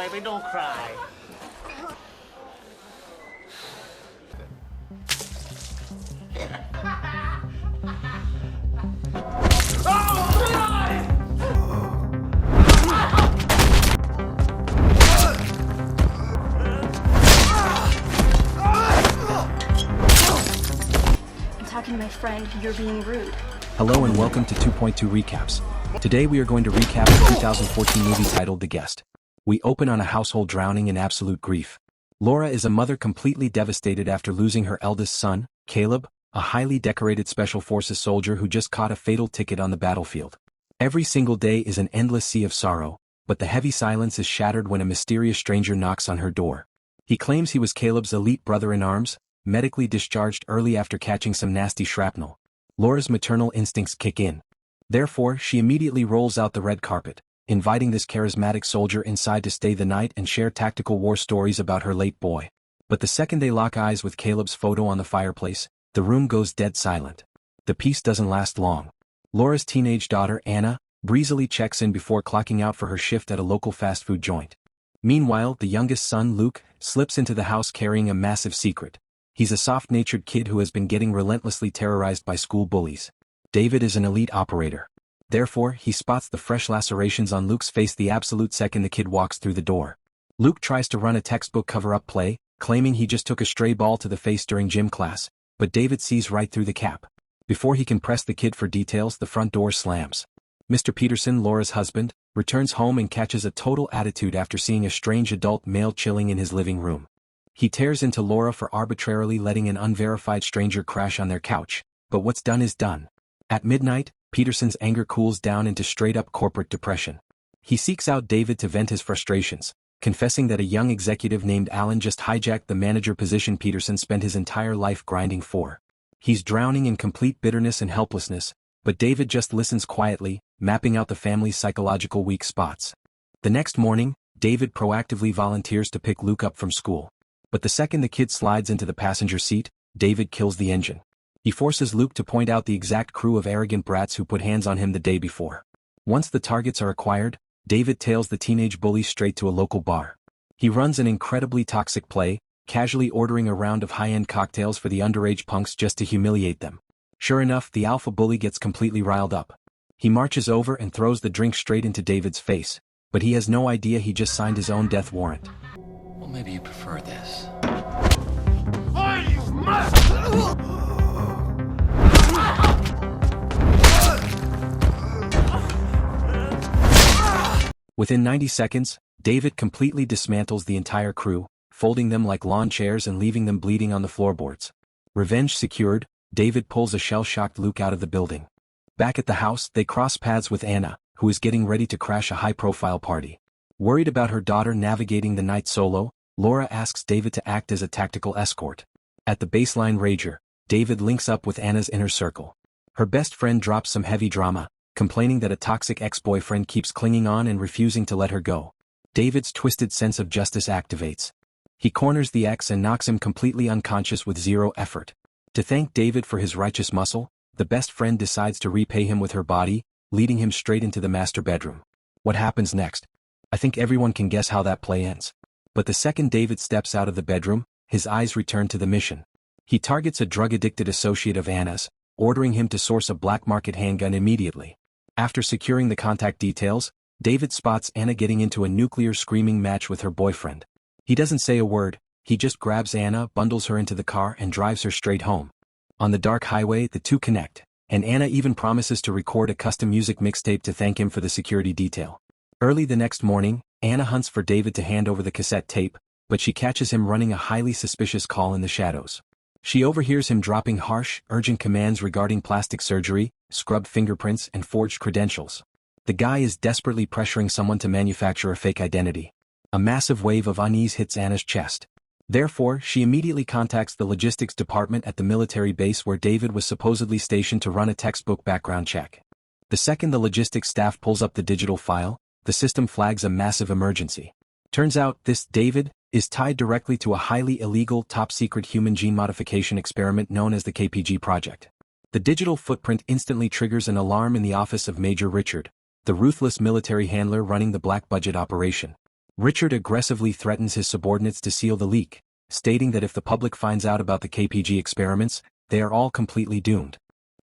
baby, don't cry. I'm talking to my friend. You're being rude. Hello and welcome to 2.2 Recaps. Today we are going to recap the 2014 movie titled The Guest. We open on a household drowning in absolute grief. Laura is a mother completely devastated after losing her eldest son, Caleb, a highly decorated Special Forces soldier who just caught a fatal ticket on the battlefield. Every single day is an endless sea of sorrow, but the heavy silence is shattered when a mysterious stranger knocks on her door. He claims he was Caleb's elite brother-in-arms, medically discharged early after catching some nasty shrapnel. Laura's maternal instincts kick in. Therefore, she immediately rolls out the red carpet, inviting this charismatic soldier inside to stay the night and share tactical war stories about her late boy. But the second they lock eyes with Caleb's photo on the fireplace, the room goes dead silent. The peace doesn't last long. Laura's teenage daughter, Anna, breezily checks in before clocking out for her shift at a local fast food joint. Meanwhile, the youngest son, Luke, slips into the house carrying a massive secret. He's a soft-natured kid who has been getting relentlessly terrorized by school bullies. David is an elite operator. Therefore, he spots the fresh lacerations on Luke's face the absolute second the kid walks through the door. Luke tries to run a textbook cover-up play, claiming he just took a stray ball to the face during gym class, but David sees right through the cap. Before he can press the kid for details, the front door slams. Mr. Peterson, Laura's husband, returns home and catches a total attitude after seeing a strange adult male chilling in his living room. He tears into Laura for arbitrarily letting an unverified stranger crash on their couch, but what's done is done. At midnight, Peterson's anger cools down into straight-up corporate depression. He seeks out David to vent his frustrations, confessing that a young executive named Alan just hijacked the manager position Peterson spent his entire life grinding for. He's drowning in complete bitterness and helplessness, but David just listens quietly, mapping out the family's psychological weak spots. The next morning, David proactively volunteers to pick Luke up from school. But the second the kid slides into the passenger seat, David kills the engine. He forces Luke to point out the exact crew of arrogant brats who put hands on him the day before. Once the targets are acquired, David tails the teenage bully straight to a local bar. He runs an incredibly toxic play, casually ordering a round of high-end cocktails for the underage punks just to humiliate them. Sure enough, the alpha bully gets completely riled up. He marches over and throws the drink straight into David's face, but he has no idea he just signed his own death warrant. Well, maybe you prefer this. Within 90 seconds, David completely dismantles the entire crew, folding them like lawn chairs and leaving them bleeding on the floorboards. Revenge secured, David pulls a shell-shocked Luke out of the building. Back at the house, they cross paths with Anna, who is getting ready to crash a high-profile party. Worried about her daughter navigating the night solo, Laura asks David to act as a tactical escort. At the baseline rager, David links up with Anna's inner circle. Her best friend drops some heavy drama, complaining that a toxic ex-boyfriend keeps clinging on and refusing to let her go. David's twisted sense of justice activates. He corners the ex and knocks him completely unconscious with zero effort. To thank David for his righteous muscle, the best friend decides to repay him with her body, leading him straight into the master bedroom. What happens next? I think everyone can guess how that play ends. But the second David steps out of the bedroom, his eyes return to the mission. He targets a drug-addicted associate of Anna's, ordering him to source a black market handgun immediately. After securing the contact details, David spots Anna getting into a nuclear screaming match with her boyfriend. He doesn't say a word, he just grabs Anna, bundles her into the car and drives her straight home. On the dark highway, the two connect, and Anna even promises to record a custom music mixtape to thank him for the security detail. Early the next morning, Anna hunts for David to hand over the cassette tape, but she catches him running a highly suspicious call in the shadows. She overhears him dropping harsh, urgent commands regarding plastic surgery, scrubbed fingerprints and forged credentials. The guy is desperately pressuring someone to manufacture a fake identity. A massive wave of unease hits Anna's chest. Therefore, she immediately contacts the logistics department at the military base where David was supposedly stationed to run a textbook background check. The second the logistics staff pulls up the digital file, the system flags a massive emergency. Turns out, this David is tied directly to a highly illegal top-secret human gene modification experiment known as the KPG project. The digital footprint instantly triggers an alarm in the office of Major Richard, the ruthless military handler running the black-budget operation. Richard aggressively threatens his subordinates to seal the leak, stating that if the public finds out about the KPG experiments, they are all completely doomed.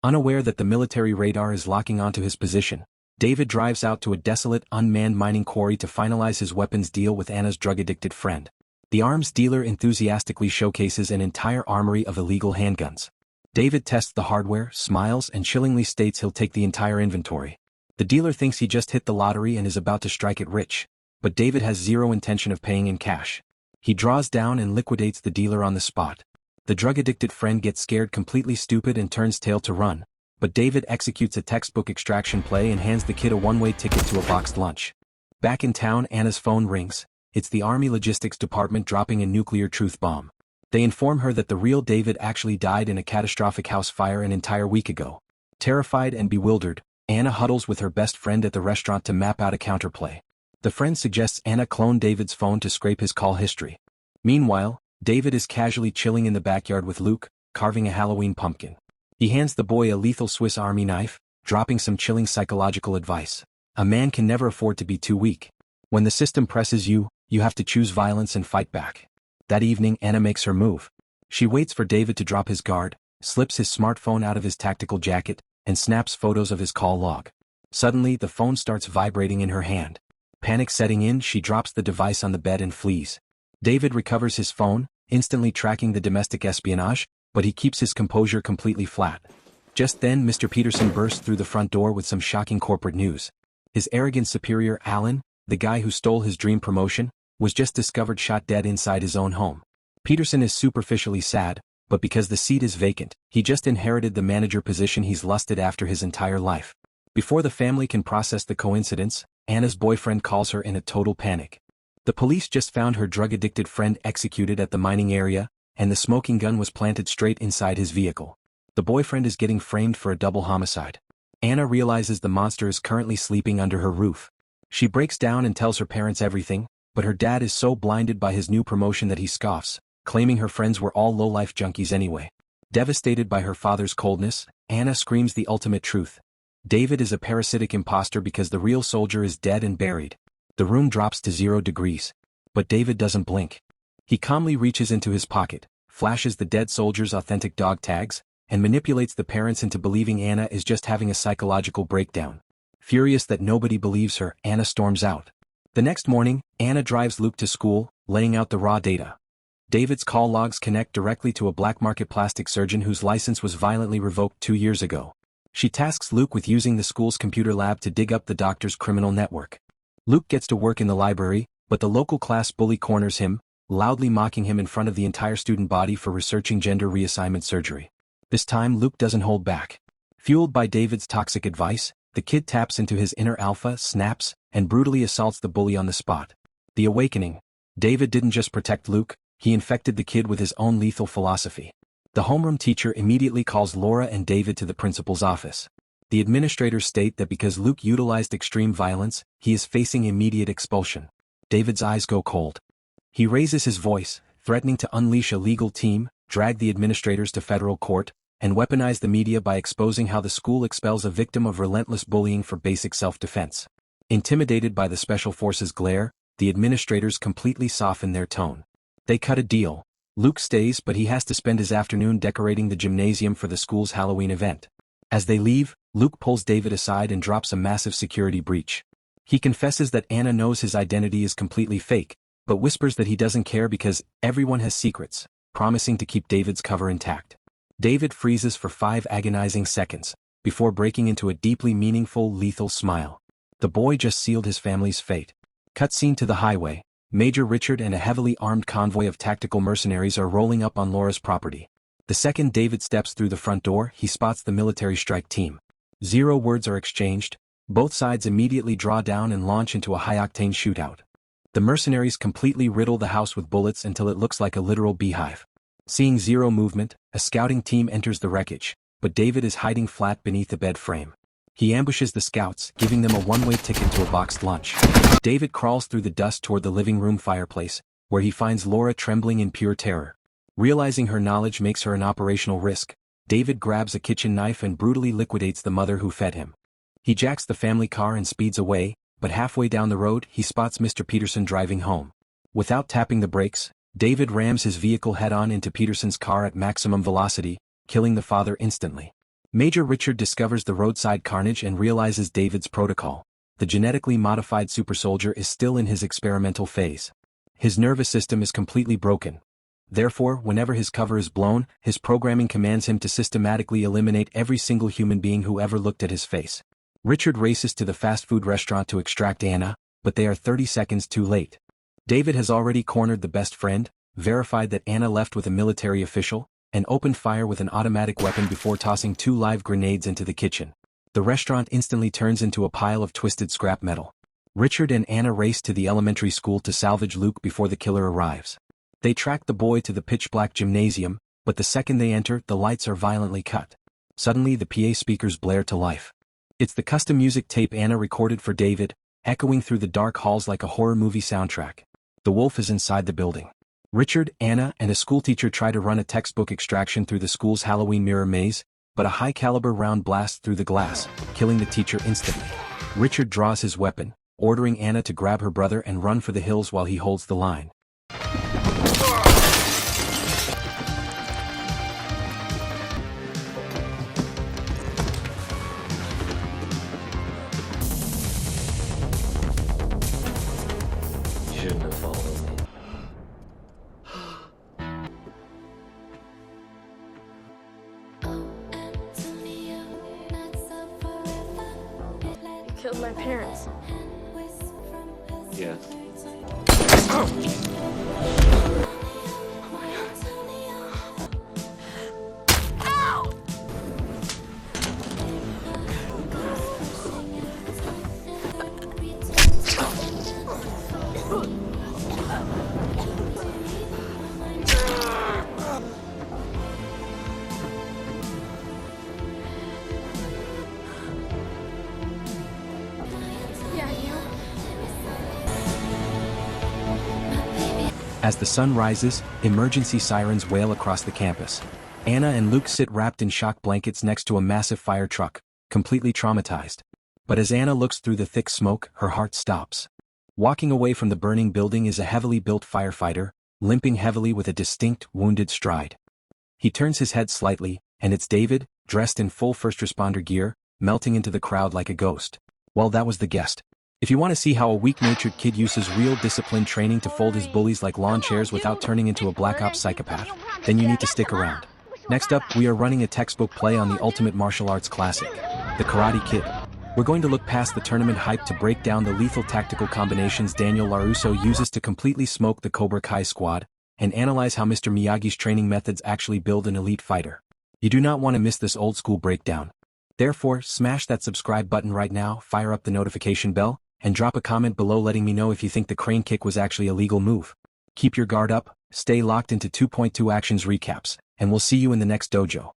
Unaware that the military radar is locking onto his position, David drives out to a desolate, unmanned mining quarry to finalize his weapons deal with Anna's drug-addicted friend. The arms dealer enthusiastically showcases an entire armory of illegal handguns. David tests the hardware, smiles, and chillingly states he'll take the entire inventory. The dealer thinks he just hit the lottery and is about to strike it rich, but David has zero intention of paying in cash. He draws down and liquidates the dealer on the spot. The drug-addicted friend gets scared completely stupid and turns tail to run, but David executes a textbook extraction play and hands the kid a one-way ticket to a boxed lunch. Back in town, Anna's phone rings. It's the Army Logistics Department dropping a nuclear truth bomb. They inform her that the real David actually died in a catastrophic house fire an entire week ago. Terrified and bewildered, Anna huddles with her best friend at the restaurant to map out a counterplay. The friend suggests Anna clone David's phone to scrape his call history. Meanwhile, David is casually chilling in the backyard with Luke, carving a Halloween pumpkin. He hands the boy a lethal Swiss Army knife, dropping some chilling psychological advice. A man can never afford to be too weak. When the system presses you, you have to choose violence and fight back. That evening, Anna makes her move. She waits for David to drop his guard, slips his smartphone out of his tactical jacket, and snaps photos of his call log. Suddenly, the phone starts vibrating in her hand. Panic setting in, she drops the device on the bed and flees. David recovers his phone, instantly tracking the domestic espionage, but he keeps his composure completely flat. Just then, Mr. Peterson bursts through the front door with some shocking corporate news. His arrogant superior, Alan, the guy who stole his dream promotion, was just discovered shot dead inside his own home. Peterson is superficially sad, but because the seat is vacant, he just inherited the manager position he's lusted after his entire life. Before the family can process the coincidence, Anna's boyfriend calls her in a total panic. The police just found her drug-addicted friend executed at the mining area, and the smoking gun was planted straight inside his vehicle. The boyfriend is getting framed for a double homicide. Anna realizes the monster is currently sleeping under her roof. She breaks down and tells her parents everything, but her dad is so blinded by his new promotion that he scoffs, claiming her friends were all low-life junkies anyway. Devastated by her father's coldness, Anna screams the ultimate truth. David is a parasitic imposter because the real soldier is dead and buried. The room drops to 0 degrees. But David doesn't blink. He calmly reaches into his pocket, flashes the dead soldier's authentic dog tags, and manipulates the parents into believing Anna is just having a psychological breakdown. Furious that nobody believes her, Anna storms out. The next morning, Anna drives Luke to school, laying out the raw data. David's call logs connect directly to a black market plastic surgeon whose license was violently revoked 2 years ago. She tasks Luke with using the school's computer lab to dig up the doctor's criminal network. Luke gets to work in the library, but the local class bully corners him, loudly mocking him in front of the entire student body for researching gender reassignment surgery. This time Luke doesn't hold back. Fueled by David's toxic advice, the kid taps into his inner alpha, snaps, and brutally assaults the bully on the spot. The awakening. David didn't just protect Luke, he infected the kid with his own lethal philosophy. The homeroom teacher immediately calls Laura and David to the principal's office. The administrators state that because Luke utilized extreme violence, he is facing immediate expulsion. David's eyes go cold. He raises his voice, threatening to unleash a legal team, drag the administrators to federal court, and weaponize the media by exposing how the school expels a victim of relentless bullying for basic self-defense. Intimidated by the special forces' glare, the administrators completely soften their tone. They cut a deal. Luke stays, but he has to spend his afternoon decorating the gymnasium for the school's Halloween event. As they leave, Luke pulls David aside and drops a massive security breach. He confesses that Anna knows his identity is completely fake, but whispers that he doesn't care because everyone has secrets, promising to keep David's cover intact. David freezes for 5 agonizing seconds, before breaking into a deeply meaningful, lethal smile. The boy just sealed his family's fate. Cutscene to the highway. Major Richard and a heavily armed convoy of tactical mercenaries are rolling up on Laura's property. The second David steps through the front door, he spots the military strike team. 0 words are exchanged. Both sides immediately draw down and launch into a high-octane shootout. The mercenaries completely riddle the house with bullets until it looks like a literal beehive. Seeing 0 movement, a scouting team enters the wreckage, but David is hiding flat beneath the bed frame. He ambushes the scouts, giving them a one-way ticket to a boxed lunch. David crawls through the dust toward the living room fireplace, where he finds Laura trembling in pure terror. Realizing her knowledge makes her an operational risk, David grabs a kitchen knife and brutally liquidates the mother who fed him. He jacks the family car and speeds away, but halfway down the road he spots Mr. Peterson driving home. Without tapping the brakes, David rams his vehicle head-on into Peterson's car at maximum velocity, killing the father instantly. Major Richard discovers the roadside carnage and realizes David's protocol. The genetically modified supersoldier is still in his experimental phase. His nervous system is completely broken. Therefore, whenever his cover is blown, his programming commands him to systematically eliminate every single human being who ever looked at his face. Richard races to the fast food restaurant to extract Anna, but they are 30 seconds too late. David has already cornered the best friend, verified that Anna left with a military official, and opened fire with an automatic weapon before tossing 2 live grenades into the kitchen. The restaurant instantly turns into a pile of twisted scrap metal. Richard and Anna race to the elementary school to salvage Luke before the killer arrives. They track the boy to the pitch-black gymnasium, but the second they enter, the lights are violently cut. Suddenly the PA speakers blare to life. It's the custom music tape Anna recorded for David, echoing through the dark halls like a horror movie soundtrack. The wolf is inside the building. Richard, Anna, and a schoolteacher try to run a textbook extraction through the school's Halloween mirror maze, but a high-caliber round blasts through the glass, killing the teacher instantly. Richard draws his weapon, ordering Anna to grab her brother and run for the hills while he holds the line. Shouldn't have followed me. You killed my parents. Yeah. Yeah, you. As the sun rises, emergency sirens wail across the campus. Anna and Luke sit wrapped in shock blankets next to a massive fire truck, completely traumatized. But as Anna looks through the thick smoke, her heart stops. Walking away from the burning building is a heavily built firefighter, limping heavily with a distinct, wounded stride. He turns his head slightly, and it's David, dressed in full first responder gear, melting into the crowd like a ghost. Well, that was the guest. If you want to see how a weak-natured kid uses real discipline training to fold his bullies like lawn chairs without turning into a black ops psychopath, then you need to stick around. Next up, we are running a textbook play on the ultimate martial arts classic, The Karate Kid. We're going to look past the tournament hype to break down the lethal tactical combinations Daniel LaRusso uses to completely smoke the Cobra Kai squad, and analyze how Mr. Miyagi's training methods actually build an elite fighter. You do not want to miss this old-school breakdown. Therefore, smash that subscribe button right now, fire up the notification bell, and drop a comment below letting me know if you think the crane kick was actually a legal move. Keep your guard up, stay locked into 2.2 Actions recaps, and we'll see you in the next dojo.